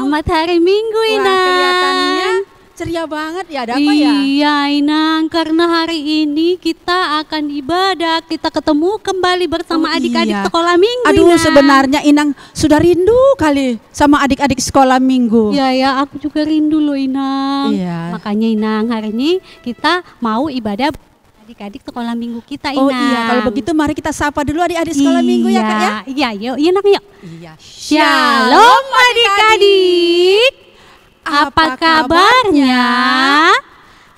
Selamat hari Minggu, Wah, Inang. kelihatannya ceria banget ya, ada apa ya? Iya, Inang, karena hari ini kita akan ibadah, kita ketemu kembali bersama adik-adik sekolah minggu. Aduh, Inang. sebenarnya Inang sudah rindu kali sama adik-adik sekolah minggu. Iya ya, aku juga rindu loh, Inang. Iya. Makanya Inang, hari ini kita mau ibadah adik-adik sekolah minggu kita, Inang. Oh iya, kalau begitu mari kita sapa dulu adik-adik sekolah minggu ya, Kak ya. Iya, yuk, Inang yuk. Iya. Shalom adik-adik. Apa kabarnya?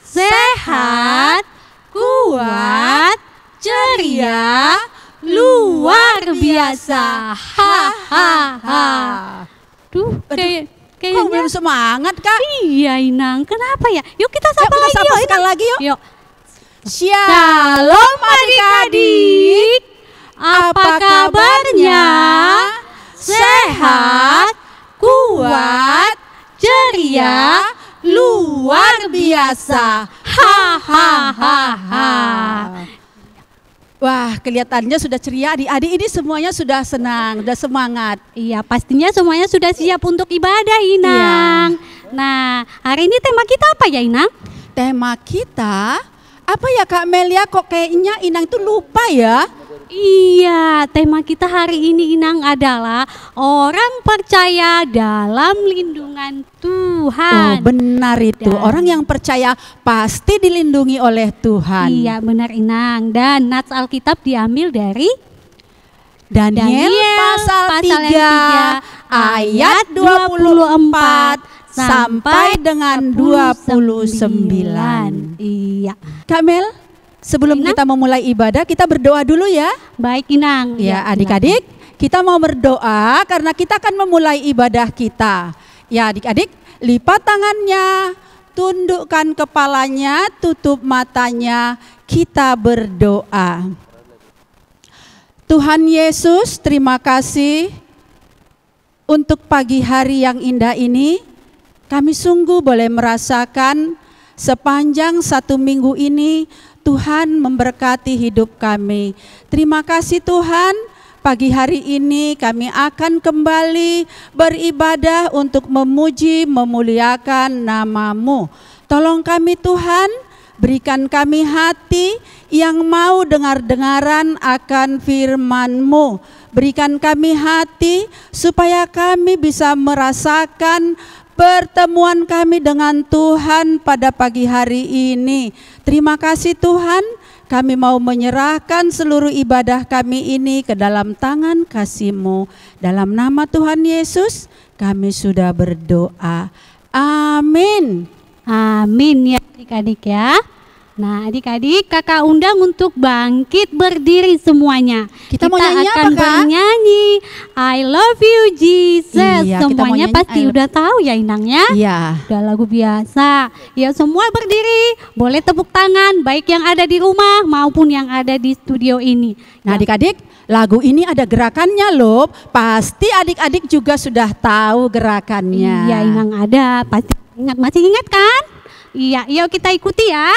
Sehat, kuat, ceria, luar biasa. Hahaha. Duh, Kok kayaknya belum semangat, Kak? iya, Inang. Kenapa ya? Yuk kita sapa Yuk, kita lagi sapa yuk. sekali lagi yuk. Yuk. Shalom adik-adik. Apa kabarnya? Sehat, kuat, ceria, luar biasa. Hahaha. Wah, kelihatannya sudah ceria, adik-adik ini semuanya sudah senang, sudah semangat. Iya, pastinya semuanya sudah siap untuk ibadah, Inang. Nah, hari ini tema kita apa ya, Inang? Tema kita apa ya, Kak Melia? Kok kayaknya Inang itu lupa ya? Iya, tema kita hari ini, Inang, adalah orang percaya dalam lindungan Tuhan. Oh, benar itu. Dan- Orang yang percaya pasti dilindungi oleh Tuhan. Iya, benar, Inang. Dan nats Alkitab diambil dari Daniel pasal 3 yang ayat 24 sampai dengan 29. Iya. Kak Mel, sebelum Inang? kita memulai ibadah, kita berdoa dulu ya. Baik, Inang. Ya, adik-adik, kita mau berdoa karena kita akan memulai ibadah kita. Ya, adik-adik, lipat tangannya, tundukkan kepalanya, tutup matanya, kita berdoa. Tuhan Yesus, terima kasih untuk pagi hari yang indah ini. Kami sungguh boleh merasakan sepanjang 1 minggu ini Tuhan memberkati hidup kami. Terima kasih Tuhan, pagi hari ini kami akan kembali beribadah untuk memuji, memuliakan nama-Mu. Tolong kami Tuhan, berikan kami hati yang mau dengar-dengaran akan firman-Mu. Berikan kami hati supaya kami bisa merasakan pertemuan kami dengan Tuhan pada pagi hari ini. Terima kasih Tuhan, kami mau menyerahkan seluruh ibadah kami ini ke dalam tangan kasih-Mu. Dalam nama Tuhan Yesus, kami sudah berdoa. Amin. Amin ya adik-adik ya. Nah, adik-adik, kakak undang untuk bangkit berdiri semuanya. Kita mau nyanyi akan apa, Kak? bernyanyi I Love You Jesus. Iya, kita mau Semuanya nyanyi pasti I Love- udah tahu ya, Inang ya. Iya. Udah lagu biasa. Ya, semua berdiri, boleh tepuk tangan baik yang ada di rumah maupun yang ada di studio ini. Nah, adik-adik, lagu ini ada gerakannya loh. Pasti adik-adik juga sudah tahu gerakannya. Iya, Inang ada. Pasti ingat, masih ingat kan? Iya, yuk kita ikuti ya.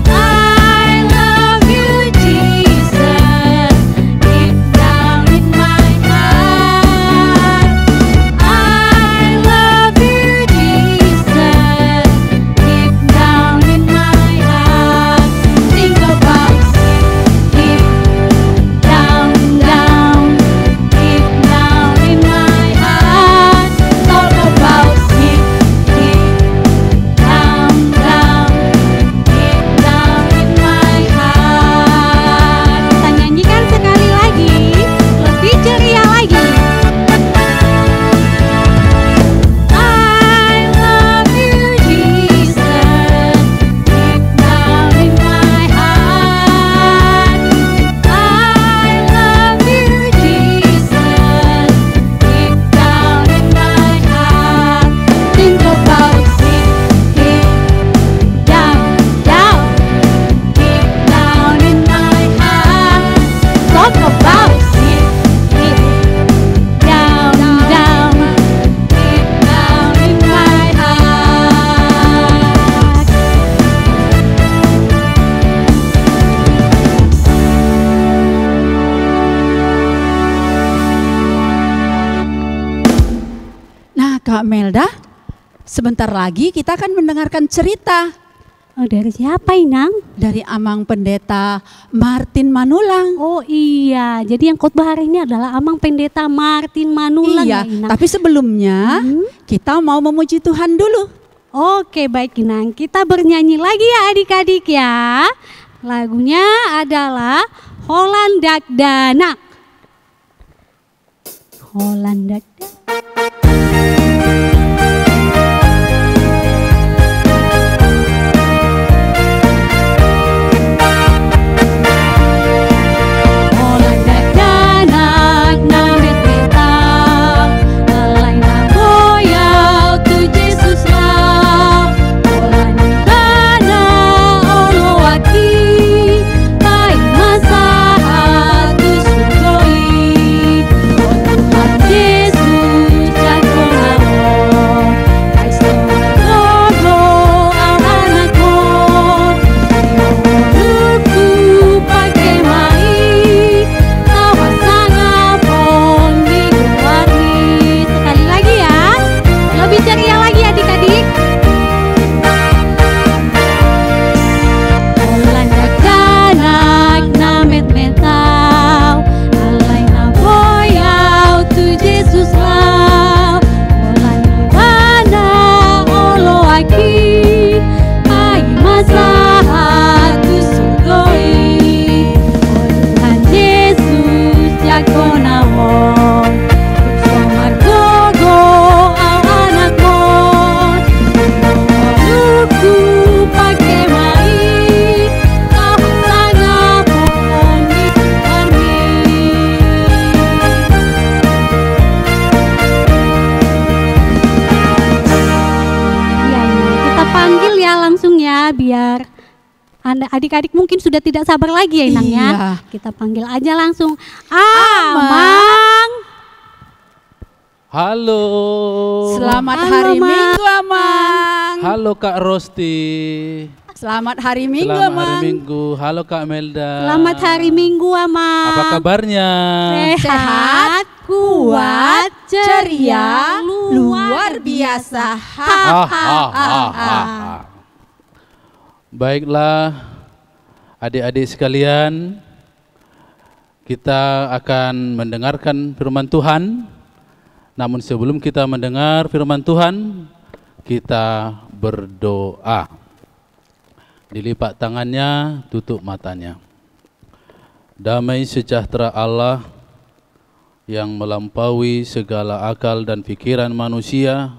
I love you Jesus, deep down in my heart. I Kak Melda, sebentar lagi kita akan mendengarkan cerita Oh, dari siapa, Inang? dari Amang Pendeta Martin Manulang. Oh iya, jadi yang khotbah hari ini adalah Amang Pendeta Martin Manulang Iya, ya, Inang. tapi sebelumnya kita mau memuji Tuhan dulu. Oke, baik Inang. Kita bernyanyi lagi ya adik-adik ya. Lagunya adalah Holland Dak Danak. Holland Dak Danak. Holland Dak Danak na met metang, alay na boyaw tu Jesus lang. Holland Dana olo aki, kay masahat tu sugoi. O Tuhan Yesus jago namo, kay gogo ang anak mo. Iyoruku pakai mai, tawasan apon minggu warni. Sekali lagi ya, lebih ceria lagi adik-adik. Holland Dak Danak na met metaw, alay na boyaw tu Jesus law. Holland Dana olo aki, ay masahat tu sugoi. O Tuhan Yesus jago nawon, somar gogo ang anak mo. Iyoruku pakai mai, tawasan apon minggu warni. Iya, Inang. Kita panggil ya langsung ya, biar Anda adik-adik mungkin sudah tidak sabar lagi ya, Inang ya. Iya. Kita panggil aja langsung Amang. Halo. Selamat Halo, hari Mang. Minggu, Amang. Halo Kak Rosti. Selamat hari Minggu, Selamat Amang. hari Minggu. Halo Kak Melda. Selamat hari Minggu, Amang. Apa kabarnya? Sehat, kuat, ceria, luar biasa. Hahaha. Baiklah, adik-adik sekalian, kita akan mendengarkan firman Tuhan. Namun sebelum kita mendengar firman Tuhan, kita berdoa. Dilipat tangannya, tutup matanya. Damai sejahtera Allah yang melampaui segala akal dan pikiran manusia,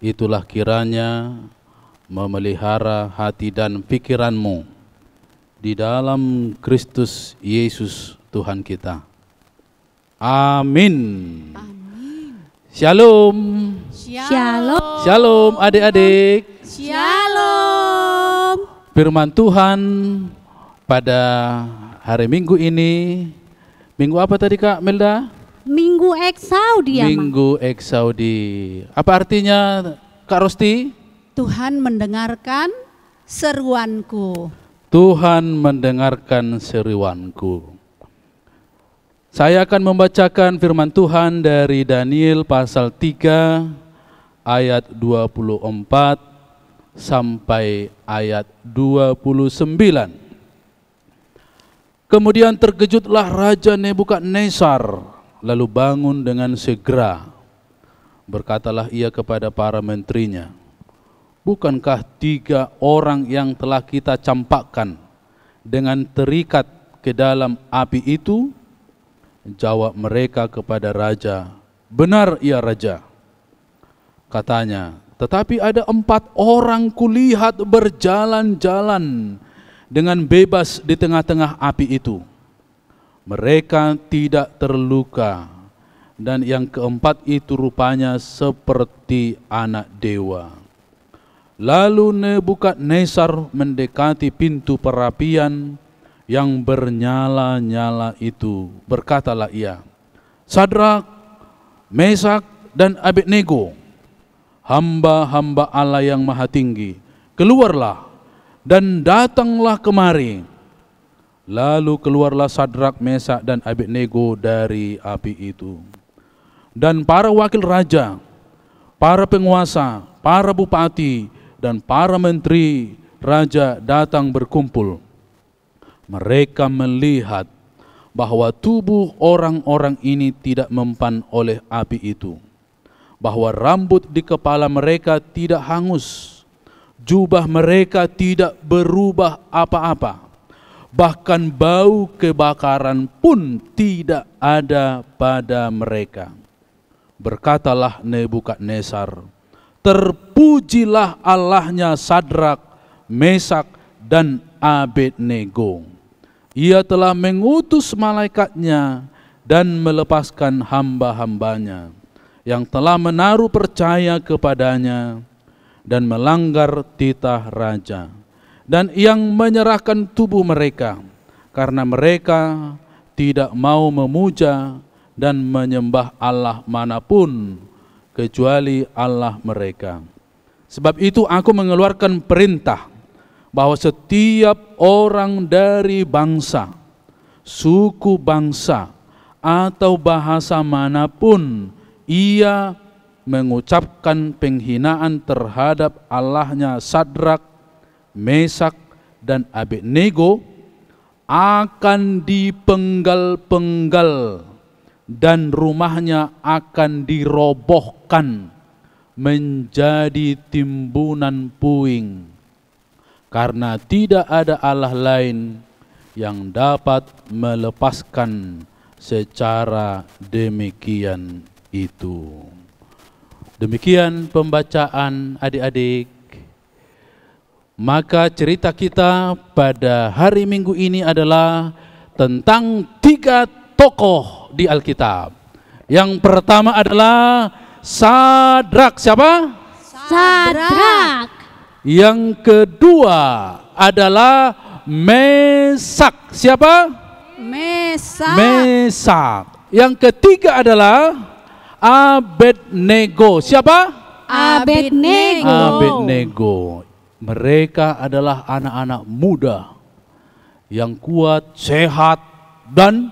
itulah kiranya memelihara hati dan pikiranmu di dalam Kristus Yesus Tuhan kita. Amin. Shalom. Shalom. Shalom adik-adik. Shalom. Firman Tuhan pada hari Minggu ini, Minggu apa tadi Kak Melda? Minggu Eksaudi ya, Mang. Minggu Eksaudi. Apa artinya Kak Rosti? Tuhan mendengarkan seruanku. Tuhan mendengarkan seruanku. Saya akan membacakan firman Tuhan dari Daniel pasal 3 ayat 24 sampai ayat 29. Kemudian terkejutlah Raja Nebukadnezar, lalu bangun dengan segera. Berkatalah ia kepada para menterinya, bukankah 3 orang yang telah kita campakkan dengan terikat ke dalam api itu? Jawab mereka kepada raja, benar ya raja. Katanya, tetapi ada 4 orang kulihat berjalan-jalan dengan bebas di tengah-tengah api itu. Mereka tidak terluka, dan yang keempat itu rupanya seperti anak dewa. Lalu Nebukadnezar mendekati pintu perapian yang bernyala-nyala itu. Berkatalah ia, Sadrak, Mesak, dan Abednego, hamba-hamba Allah yang maha tinggi, keluarlah dan datanglah kemari. Lalu keluarlah Sadrak, Mesak, dan Abednego dari api itu. Dan para wakil raja, para penguasa, para bupati, dan para menteri raja datang berkumpul. Mereka melihat bahwa tubuh orang-orang ini tidak mempan oleh api itu, bahwa rambut di kepala mereka tidak hangus, jubah mereka tidak berubah apa-apa, bahkan bau kebakaran pun tidak ada pada mereka. Berkatalah Nebukadnezar, terpujilah Allahnya Sadrak, Mesak, dan Abednego. Ia telah mengutus malaikatnya dan melepaskan hamba-hambanya yang telah menaruh percaya kepadanya dan melanggar titah raja, dan yang menyerahkan tubuh mereka karena mereka tidak mau memuja dan menyembah Allah manapun kecuali Allah mereka. Sebab itu aku mengeluarkan perintah bahwa setiap orang dari bangsa, suku bangsa, atau bahasa manapun ia mengucapkan penghinaan terhadap Allahnya Sadrak, Mesak, dan Abednego akan dipenggal-penggal dan rumahnya akan dirobohkan menjadi timbunan puing, karena tidak ada Allah lain yang dapat melepaskan secara demikian itu. Demikian pembacaan adik-adik. Maka cerita kita pada hari Minggu ini adalah tentang 3 tokoh di Alkitab. Yang pertama adalah Sadrak. Siapa? Sadrak. Yang kedua adalah Mesak. Siapa? Mesak. Mesak. Yang ketiga adalah Abednego. Siapa? Abednego. Abednego. Mereka adalah anak-anak muda yang kuat, sehat, dan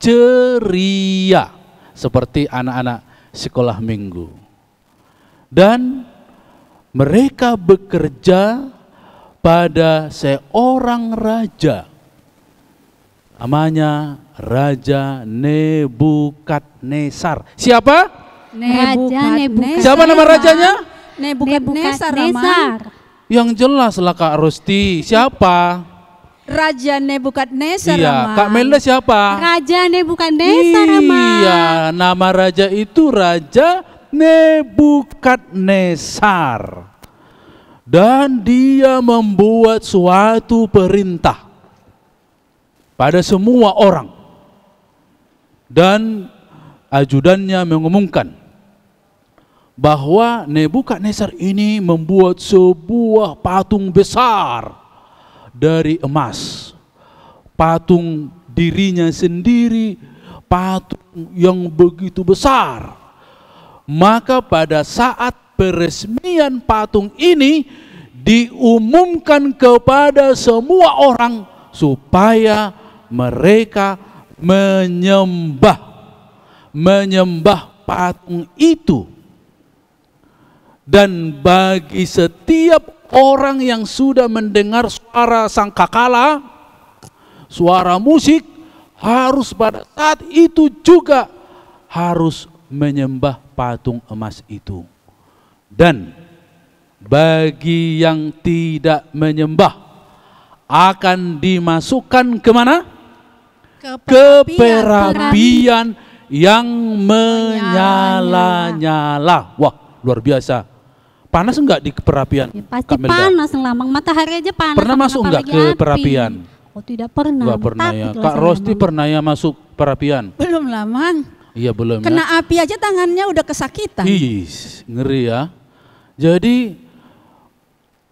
ceria seperti anak-anak sekolah minggu. Dan mereka bekerja pada seorang raja, namanya Raja Nebukadnezar. Siapa? Nebukadnezar. Siapa nama rajanya? Nebukadnezar. Yang jelas lah Kak Rosti. Siapa? Raja Nebukadnezar. Iya, Kak Melda siapa? Raja Nebukadnezar. Iya, nama raja itu Raja Nebukadnezar. Dan dia membuat suatu perintah pada semua orang. Dan ajudannya mengumumkan bahwa Nebukadnezar ini membuat sebuah patung besar dari emas. Patung dirinya sendiri, patung yang begitu besar. Maka pada saat peresmian patung ini diumumkan kepada semua orang supaya mereka menyembah patung itu. Dan bagi setiap orang yang sudah mendengar suara sangkakala, suara musik, harus pada saat itu juga harus menyembah patung emas itu. Dan bagi yang tidak menyembah akan dimasukkan kemana? Ke perapian yang menyala-nyala. Wah, luar biasa. Panas enggak di perapian? Ya, pasti panas, lambang matahari aja panas. Pernah masuk enggak ke perapian? Oh, tidak pernah. Enggak pernah ya. Kak Rosti pernah ya masuk perapian? Belum lah, Mang. Iya belum ya. Kena api aja tangannya udah kesakitan. Ih, ngeri ya. Jadi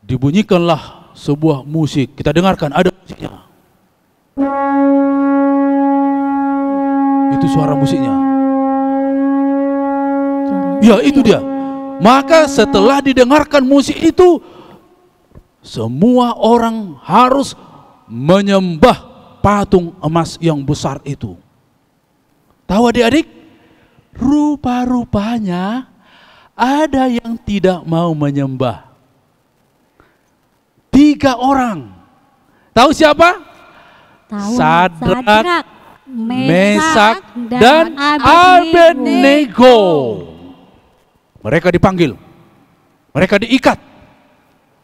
dibunyikanlah sebuah musik. Kita dengarkan, ada musiknya. Itu suara musiknya. Ya, itu dia. Maka setelah didengarkan musik itu, semua orang harus menyembah patung emas yang besar itu. Tahu adik-adik? Rupa-rupanya ada yang tidak mau menyembah. 3 orang. Tahu siapa? Tahu. Sadrak, Mesak, dan Abednego. Abednego. Mereka dipanggil, mereka diikat,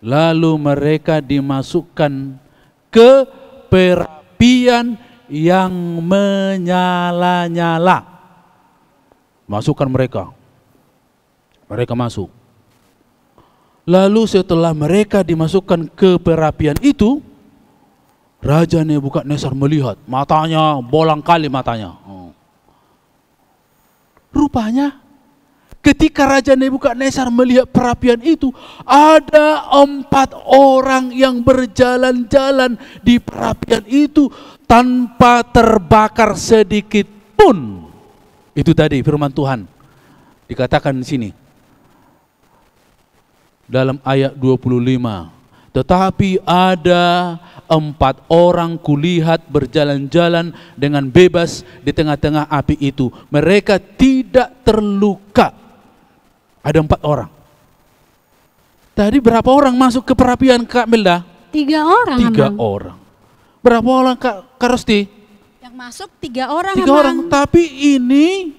lalu mereka dimasukkan ke perapian yang menyala-nyala. Masukkan mereka, mereka masuk. Lalu setelah mereka dimasukkan ke perapian itu, Raja Nebukadnezar melihat, matanya bolang kali matanya. Rupanya ketika Raja Nebukadnezar melihat perapian itu, ada 4 orang yang berjalan-jalan di perapian itu tanpa terbakar sedikit pun. Itu tadi firman Tuhan dikatakan di sini dalam ayat 25. Tetapi ada 4 orang kulihat berjalan-jalan dengan bebas di tengah-tengah api itu. Mereka tidak terluka. Ada 4 orang. Tadi berapa orang masuk ke perapian Kak Melda? 3 orang. 3 orang. Berapa orang Kak Rosti? Yang masuk 3 orang. 3 orang. Tapi ini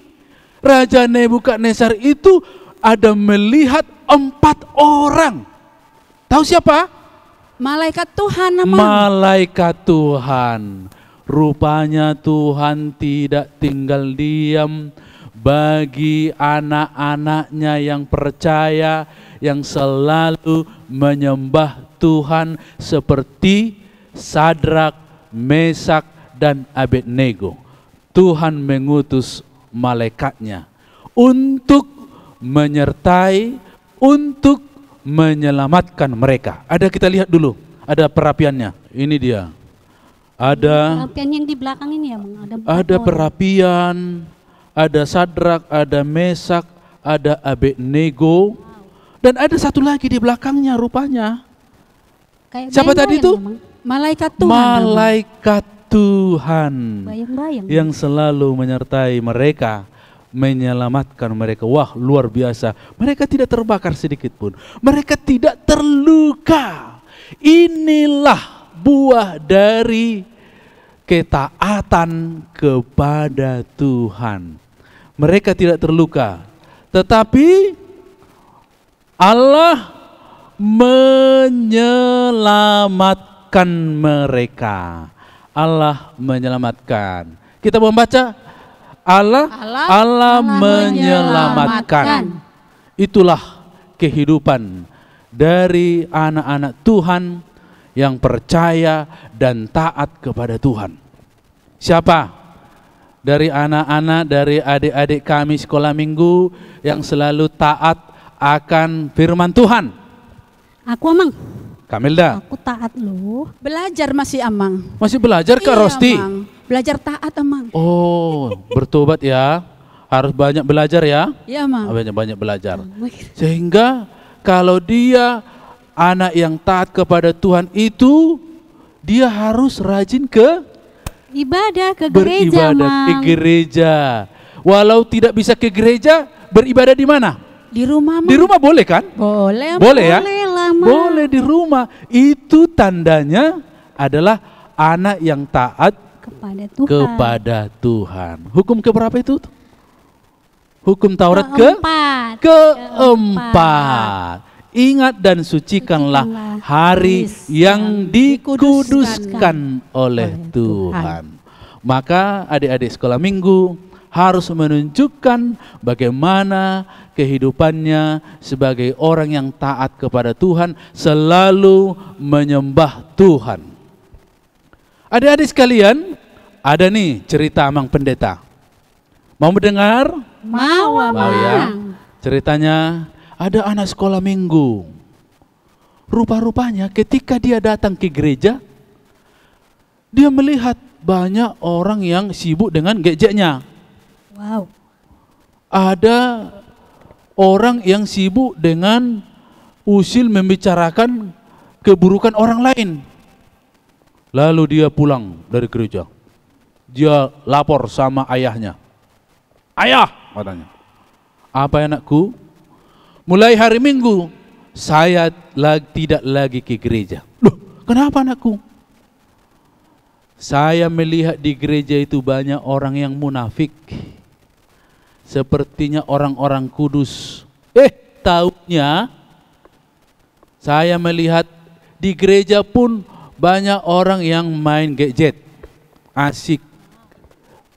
Raja Nebukadnezar itu ada melihat 4 orang. Tahu siapa? Malaikat Tuhan, Amang. Malaikat Tuhan. Rupanya Tuhan tidak tinggal diam bagi anak-anaknya yang percaya, yang selalu menyembah Tuhan seperti Sadrak, Mesak, dan Abednego. Tuhan mengutus malaikatnya untuk menyertai, untuk menyelamatkan mereka. Ada, kita lihat dulu, ada perapiannya. Ini dia. Ada Perapian yang di belakang ini ya, Bang. ada perapian, ada Sadrak, ada Mesak, ada Abednego, dan ada satu lagi di belakangnya rupanya. Kayak Siapa tadi bayang-bayang itu? ya, Bang. Malaikat Tuhan. Malaikat Tuhan Bayang-bayang. yang selalu menyertai mereka, menyelamatkan mereka. Wah, luar biasa. Mereka tidak terbakar sedikit pun. Mereka tidak terluka. Inilah buah dari ketaatan kepada Tuhan. Mereka tidak terluka, tetapi Allah menyelamatkan mereka. Allah menyelamatkan. Kita membaca Allah menyelamatkan. Itulah kehidupan dari anak-anak Tuhan yang percaya dan taat kepada Tuhan. Siapa? Dari anak-anak, dari adik-adik kami sekolah minggu yang selalu taat akan firman Tuhan. Aku, Amang. Kamelda, Aku taat loh. Belajar masih, Amang. masih belajar Kak Iya, Rosti? Amang. Belajar taat, Amang. Oh, bertobat ya. Harus banyak belajar ya. Iya, Amang. Banyak-banyak belajar. Sehingga kalau dia anak yang taat kepada Tuhan itu, dia harus rajin ke Ibadah ke gereja, beribadah ke Mang. gereja. Walau tidak bisa ke gereja, beribadah di mana? Di rumah, Amang. Di rumah boleh kan? Boleh, Amang. Boleh ya? Boleh lah, Mang. Boleh di rumah. Itu tandanya adalah anak yang taat Kepada Tuhan. kepada Tuhan. Hukum keberapa itu? Hukum Taurat Keempat. keempat. Ingat dan sucikanlah hari yang dikuduskan oleh Tuhan. Maka adik-adik sekolah minggu harus menunjukkan bagaimana kehidupannya sebagai orang yang taat kepada Tuhan, selalu menyembah Tuhan. Adik-adik sekalian, ada nih cerita Amang Pendeta. Mau mendengar? Mau, Mau ya. Amang. Ceritanya ada anak sekolah minggu. Rupa-rupanya ketika dia datang ke gereja, dia melihat banyak orang yang sibuk dengan gadgetnya. Wow. Ada orang yang sibuk dengan usil membicarakan keburukan orang lain. Lalu dia pulang dari gereja. Dia lapor sama ayahnya. Ayah, katanya. Apa anakku? mulai hari Minggu saya tidak lagi ke gereja. Loh, kenapa anakku? Saya melihat di gereja itu banyak orang yang munafik. Sepertinya orang-orang kudus. Taunya saya melihat di gereja pun banyak orang yang main gadget. Asik.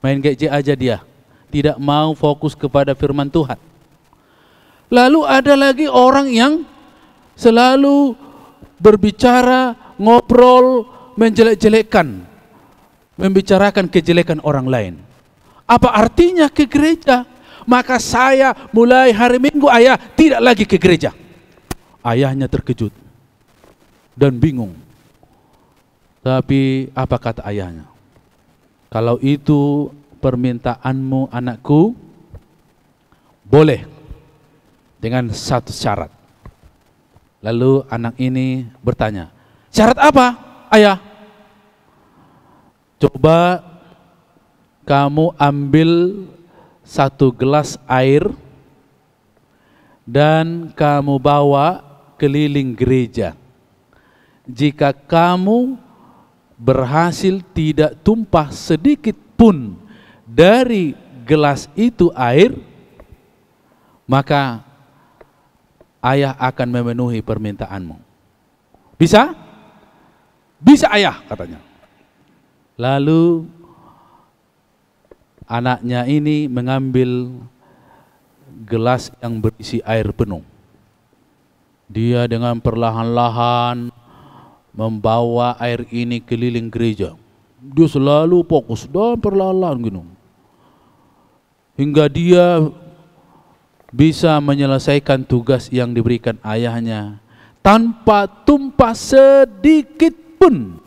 Main gadget aja dia. Tidak mau fokus kepada firman Tuhan. Lalu ada lagi orang yang selalu berbicara, ngobrol, menjelek-jelekkan, membicarakan kejelekan orang lain. Apa artinya ke gereja? Maka saya mulai hari Minggu ayah tidak lagi ke gereja. Ayahnya terkejut dan bingung. Tapi apa kata ayahnya? Kalau itu permintaanmu anakku, boleh dengan satu syarat. Lalu anak ini bertanya, syarat apa ayah? Coba kamu ambil satu gelas air dan kamu bawa keliling gereja. Jika kamu berhasil tidak tumpah sedikit pun dari gelas itu air, maka ayah akan memenuhi permintaanmu. Bisa? Bisa ayah, katanya. Lalu anaknya ini mengambil gelas yang berisi air penuh. Dia dengan perlahan-lahan membawa air ini keliling gereja. Dia selalu fokus dan perlahan-lahan gitu. Hingga dia bisa menyelesaikan tugas yang diberikan ayahnya tanpa tumpah sedikit pun.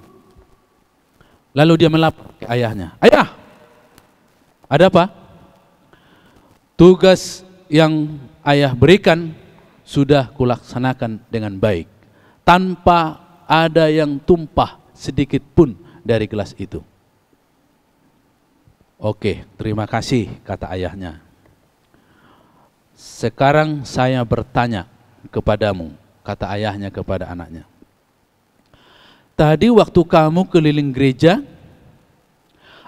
Lalu dia melapor ke ayahnya, ayah, ada apa? Tugas yang ayah berikan sudah kulaksanakan dengan baik, tanpa ada yang tumpah sedikit pun dari gelas itu. Oke, terima kasih, kata ayahnya. Sekarang saya bertanya kepadamu, kata ayahnya kepada anaknya. Tadi waktu kamu keliling gereja,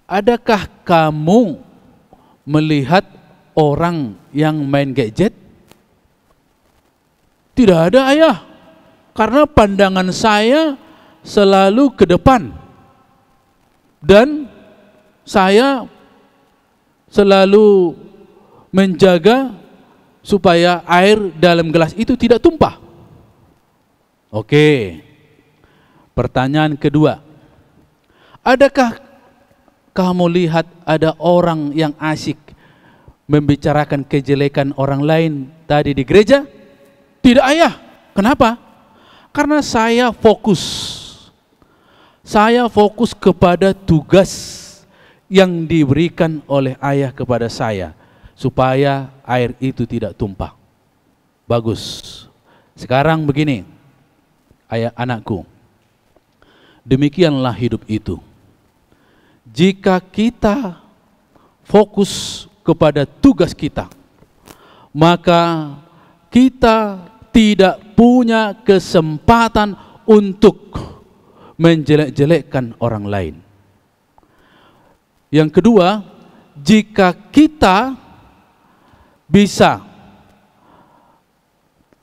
adakah kamu melihat orang yang main gadget? Tidak ada ayah, karena pandangan saya selalu ke depan. Dan saya selalu menjaga supaya air dalam gelas itu tidak tumpah. Oke. Pertanyaan kedua, adakah kamu lihat ada orang yang asik membicarakan kejelekan orang lain tadi di gereja? Tidak ayah. Kenapa? Karena saya fokus. Saya fokus kepada tugas yang diberikan oleh ayah kepada saya, supaya air itu tidak tumpah. Bagus. Sekarang begini, ayah anakku, demikianlah hidup itu. Jika kita fokus kepada tugas kita, maka kita tidak punya kesempatan untuk menjelek-jelekkan orang lain. Yang kedua, jika kita bisa,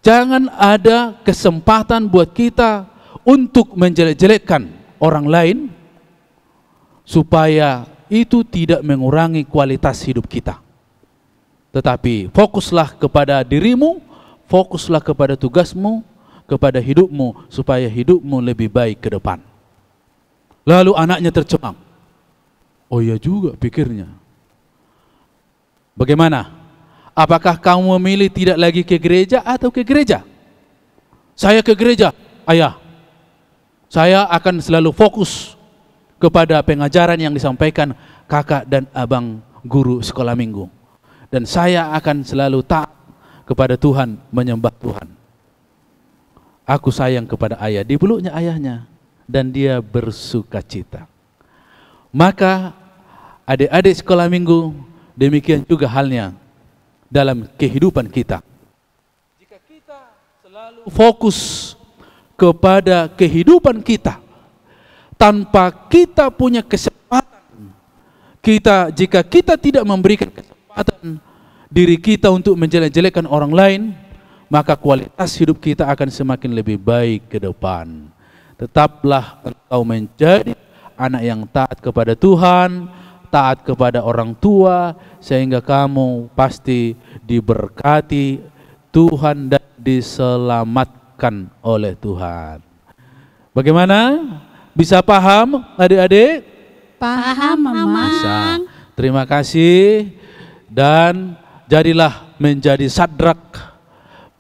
jangan ada kesempatan buat kita untuk menjelek-jelekkan orang lain, supaya itu tidak mengurangi kualitas hidup kita. Tetapi fokuslah kepada dirimu, fokuslah kepada tugasmu, kepada hidupmu, supaya hidupmu lebih baik ke depan. Lalu anaknya tercengang. Oh iya juga pikirnya. Bagaimana? Apakah kamu memilih tidak lagi ke gereja atau ke gereja? Saya ke gereja, ayah. Saya akan selalu fokus kepada pengajaran yang disampaikan kakak dan abang guru sekolah minggu. Dan saya akan selalu taat kepada Tuhan, menyembah Tuhan. Aku sayang kepada ayah. Dipeluknya ayahnya dan dia bersuka cita. Maka adik-adik sekolah minggu, demikian juga halnya dalam kehidupan kita. Jika fokus kepada kehidupan kita, tanpa kita punya kesempatan, jika kita tidak memberikan kesempatan diri kita untuk menjelek-jelekkan orang lain, maka kualitas hidup kita akan semakin lebih baik ke depan. Tetaplah engkau menjadi anak yang taat kepada Tuhan, taat kepada orang tua, sehingga kamu pasti diberkati Tuhan dan diselamatkan oleh Tuhan. Bagaimana? Bisa paham adik-adik? Paham, Mama. Bisa. Terima kasih. Dan jadilah menjadi Sadrak,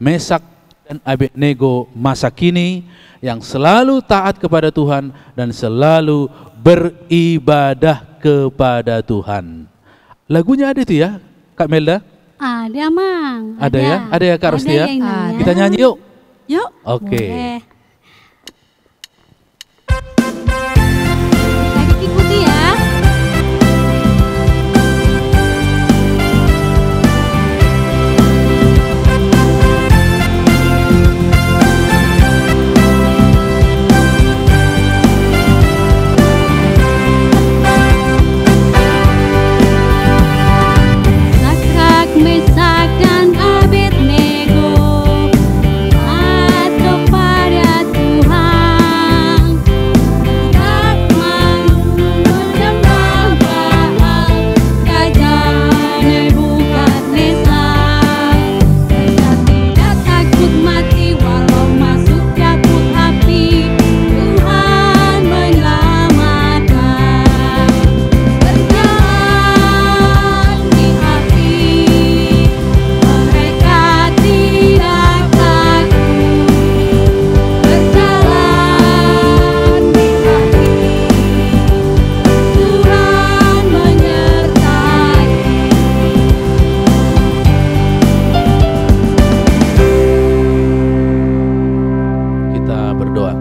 Mesak, dan Abednego masa kini yang selalu taat kepada Tuhan dan selalu beribadah kepada Tuhan. Lagunya ada itu ya, Kak Melda? Ada, Mang. Ada ya? Ada ya, Kak Rosti ya? Ada. Kita nyanyi yuk. Yuk. Oke. Boleh. Ikuti ya. Sadrak, Mesak, dan Abednego taat kepada Tuhan. Tak mau menyembah Baal, raja Nebukadnezar. Mereka tidak takut mati walau masuk dapur api. Tuhan menyelamatkan. Berjalan di api, mereka tidak takut. Berjalan di api, Tuhan menyertai. Kita berdoa.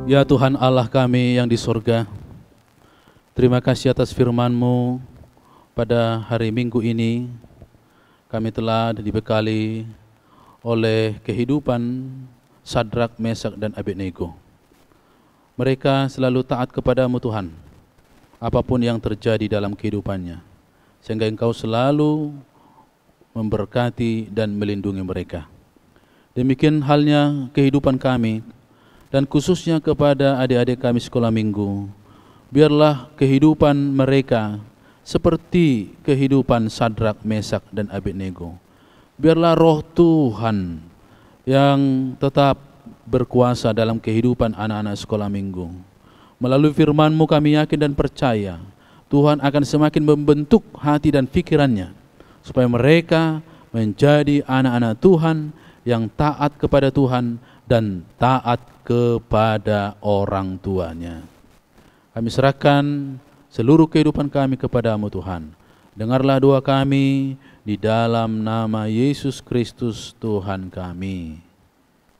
Ya Tuhan Allah kami yang di sorga, terima kasih atas firman-Mu pada hari Minggu ini. Kami telah dibekali oleh kehidupan Sadrak, Mesak, dan Abednego. Mereka selalu taat kepadamu Tuhan, apapun yang terjadi dalam kehidupannya, sehingga Engkau selalu memberkati dan melindungi mereka. Demikian halnya kehidupan kami, dan khususnya kepada adik-adik kami sekolah minggu. Biarlah kehidupan mereka seperti kehidupan Sadrak, Mesak, dan Abednego. Biarlah roh Tuhan yang tetap berkuasa dalam kehidupan anak-anak sekolah minggu. Melalui firman-Mu kami yakin dan percaya Tuhan akan semakin membentuk hati dan pikirannya, supaya mereka menjadi anak-anak Tuhan yang taat kepada Tuhan dan taat kepada orang tuanya. Kami serahkan seluruh kehidupan kami kepadamu Tuhan. Dengarlah doa kami di dalam nama Yesus Kristus Tuhan kami.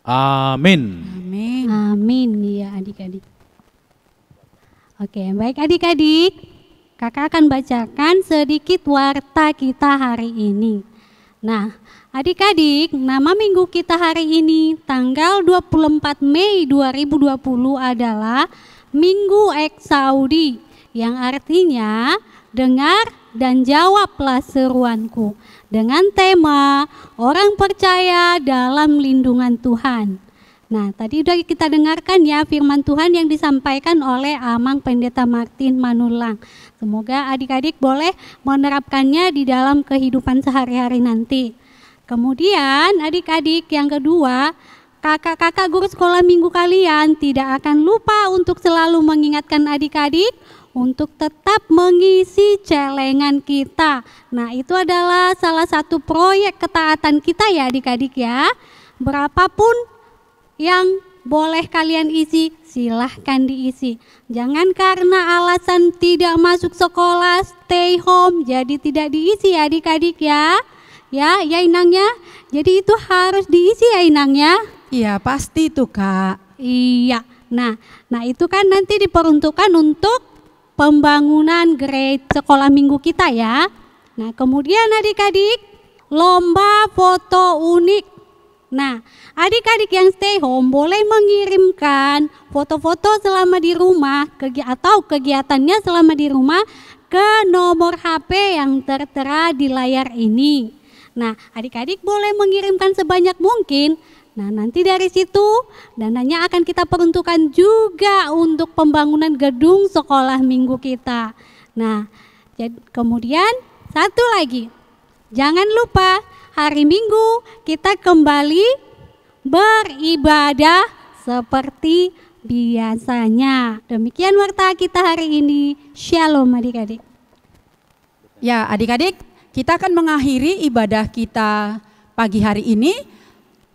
Amin. Amin. Amin ya adik-adik. Oke, baik adik-adik. Kakak akan bacakan sedikit warta kita hari ini. Nah, adik-adik, nama minggu kita hari ini tanggal 24 Mei 2020 adalah Minggu Eksaudi, yang artinya dengar dan jawablah seruanku, dengan tema orang percaya dalam lindungan Tuhan. Nah, tadi sudah kita dengarkan ya firman Tuhan yang disampaikan oleh Amang Pendeta Martin Manulang. Semoga adik-adik boleh menerapkannya di dalam kehidupan sehari-hari nanti. Kemudian adik-adik yang kedua, kakak-kakak guru sekolah minggu kalian tidak akan lupa untuk selalu mengingatkan adik-adik untuk tetap mengisi celengan kita. Nah, itu adalah salah satu proyek ketaatan kita ya adik-adik ya. Berapapun yang boleh kalian isi, silahkan diisi. Jangan karena alasan tidak masuk sekolah, stay home, jadi tidak diisi ya adik-adik ya. Ya Inang ya. Jadi itu harus diisi ya Inang ya. Iya, pasti tuh Kak. Iya. Nah itu kan nanti diperuntukkan untuk pembangunan grade sekolah minggu kita ya. Nah, kemudian adik-adik, lomba foto unik. Nah, adik-adik yang stay home boleh mengirimkan foto-foto selama di rumah atau kegiatannya selama di rumah ke nomor HP yang tertera di layar ini. Nah, adik-adik boleh mengirimkan sebanyak mungkin. Nah, nanti dari situ dananya akan kita peruntukkan juga untuk pembangunan gedung sekolah minggu kita. Nah, kemudian satu lagi, jangan lupa hari Minggu kita kembali beribadah seperti biasanya. Demikian warta kita hari ini. Shalom adik-adik. Ya adik-adik, kita akan mengakhiri ibadah kita pagi hari ini.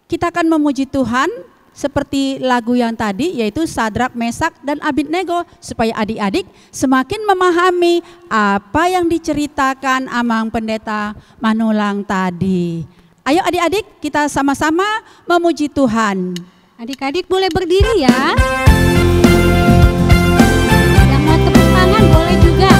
Kita akan memuji Tuhan seperti lagu yang tadi, yaitu Sadrak, Mesak, dan Abednego, supaya adik-adik semakin memahami apa yang diceritakan Amang Pendeta Manulang tadi. Ayo adik-adik, kita sama-sama memuji Tuhan. Adik-adik boleh berdiri ya. Yang mau tepuk tangan boleh juga.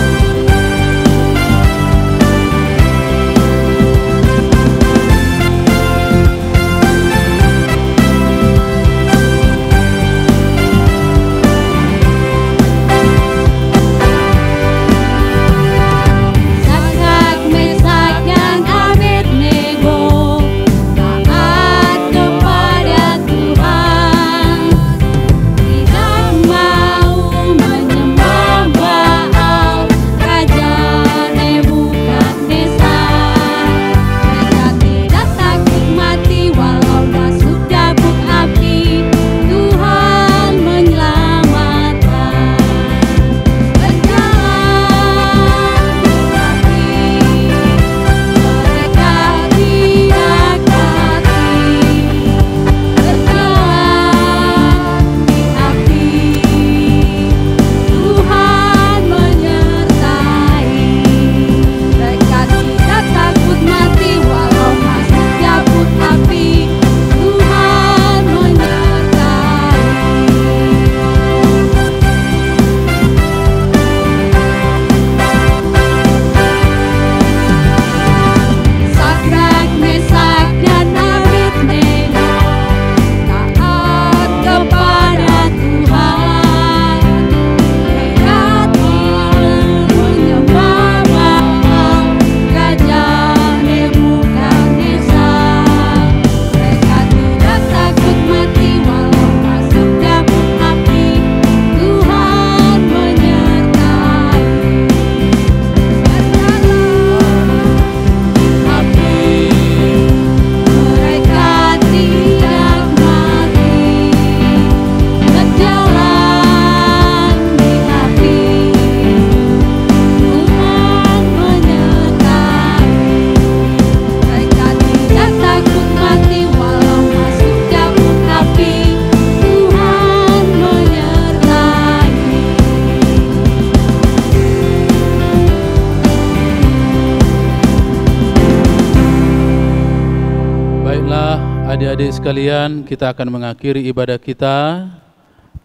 Adik-adik sekalian, kita akan mengakhiri ibadah kita.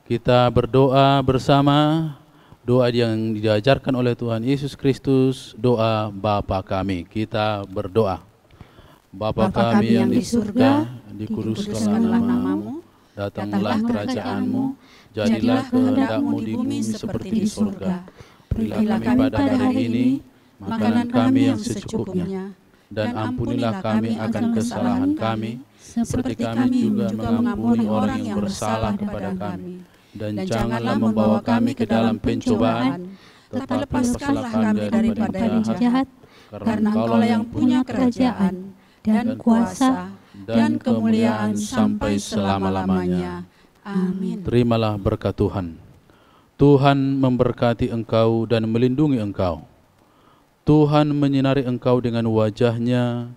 Kita berdoa bersama doa yang diajarkan oleh Tuhan Yesus Kristus, doa Bapa kami. Kita berdoa. Bapa kami yang di surga, dikuduskanlah namamu, datanglah kerajaanmu, jadilah kehendak-mu di bumi seperti di surga. Berilah kami pada hari ini makanan kami yang secukupnya, dan ampunilah kami akan kesalahan kami, seperti kami juga mengampuni orang yang bersalah kepada kami. Dan janganlah membawa kami ke dalam pencobaan, tetapi lepaskanlah kami daripada yang jahat, karena Engkau yang punya kerajaan, dan kuasa, dan kemuliaan sampai selama-lamanya. Amin. Terimalah berkat Tuhan. Tuhan memberkati engkau dan melindungi engkau. Tuhan menyinari engkau dengan wajah-Nya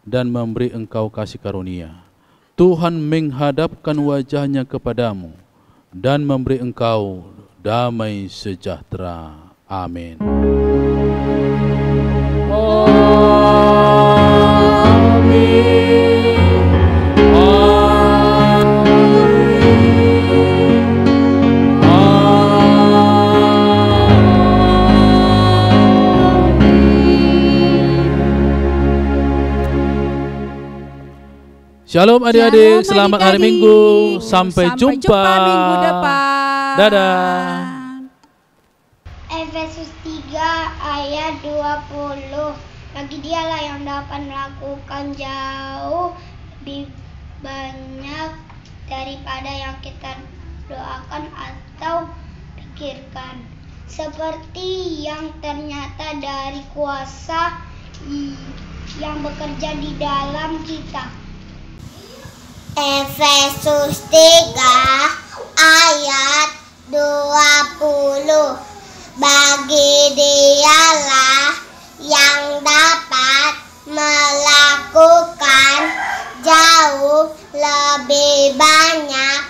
dan memberi engkau kasih karunia. Tuhan menghadapkan wajah-Nya kepadamu dan memberi engkau damai sejahtera. Amin. Shalom adik-adik, Shalom selamat hari adik-adik. Minggu. Sampai jumpa minggu depan. Dadah. Efesus 3 ayat 20. Bagi dialah yang dapat melakukan jauh lebih banyak daripada yang kita doakan atau pikirkan, seperti yang ternyata dari kuasa yang bekerja di dalam kita. Efesus 3 ayat 20. Bagi dialah yang dapat melakukan jauh lebih banyak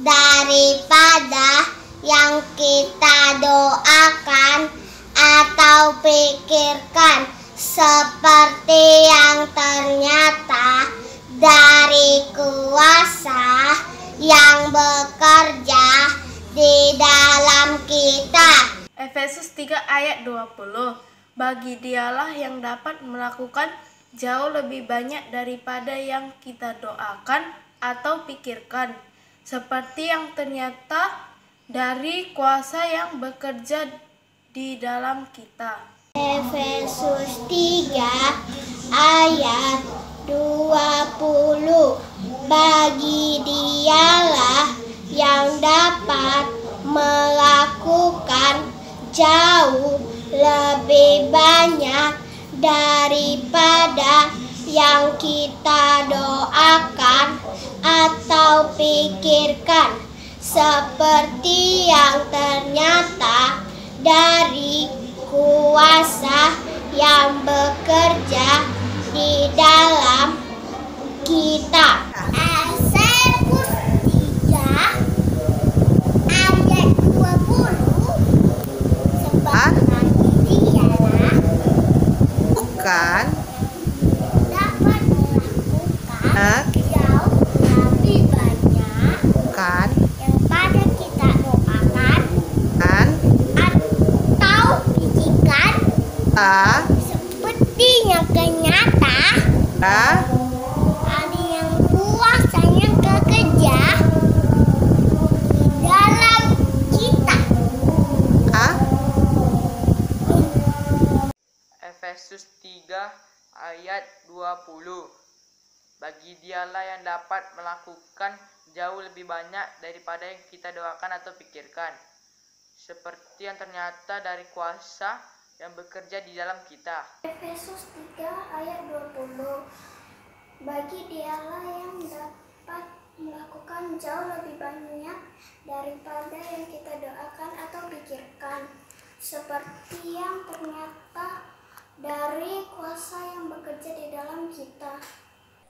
daripada yang kita doakan atau pikirkan, seperti yang ternyata dari kuasa yang bekerja di dalam kita. Efesus 3 ayat 20. Bagi dialah yang dapat melakukan jauh lebih banyak daripada yang kita doakan atau pikirkan, seperti yang ternyata dari kuasa yang bekerja di dalam kita. Efesus 3 ayat 20. Bagi dialah yang dapat melakukan jauh lebih banyak daripada yang kita doakan atau pikirkan, seperti yang ternyata dari kuasa yang bekerja di dalam kita. Efesus 3 ayat 20. Sebab dialah bukan dapat melakukan jauh lebih banyak kan daripada kita doakan kan atau pikirkan, ta seperti yang ternyata ta ada yang kuasanya bekerja di dalam kita. Efesus 3 ayat 20. Bagi dialah yang dapat melakukan jauh lebih banyak daripada yang kita doakan atau pikirkan, seperti yang ternyata dari kuasa yang bekerja di dalam kita. Efesus 3 ayat 20. Bagi dialah yang dapat melakukan jauh lebih banyak daripada yang kita doakan atau pikirkan, seperti yang ternyata dari kuasa yang bekerja di dalam kita.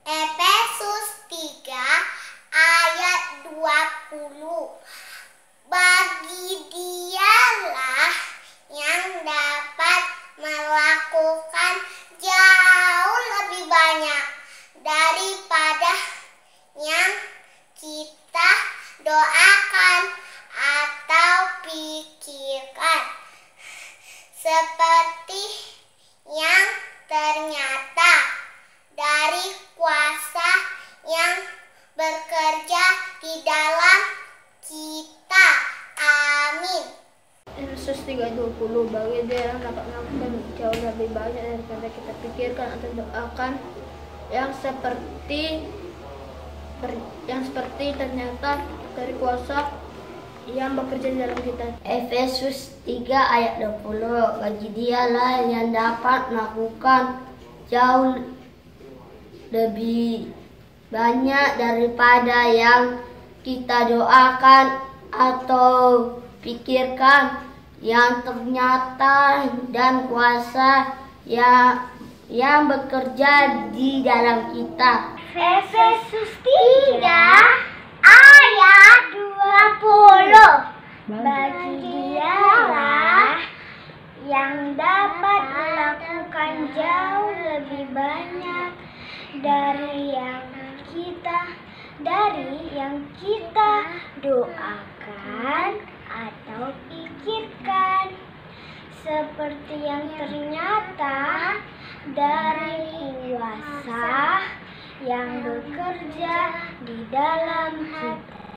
Efesus 3 ayat 20. Bagi dialah yang dapat melakukan jauh lebih banyak daripada yang kita doakan atau pikirkan, seperti yang ternyata dari kuasa yang bekerja di dalam kita. Amin. Efesus 3:20. Bagi dia yang dapat melakukan jauh lebih banyak daripada kita pikirkan atau doakan, yang seperti ternyata dari kuasa yang bekerja di dalam kita. Efesus 3 ayat 20. Bagi dialah yang dapat melakukan jauh lebih banyak daripada yang kita doakan atau pikirkan, yang ternyata dan kuasa yang bekerja di dalam kita. Efesus 3 ayat 20. Bagi dialah yang dapat melakukan jauh lebih banyak dari yang kita doakan atau pikirkan, seperti yang ternyata dari kuasa yang bekerja di dalam hati.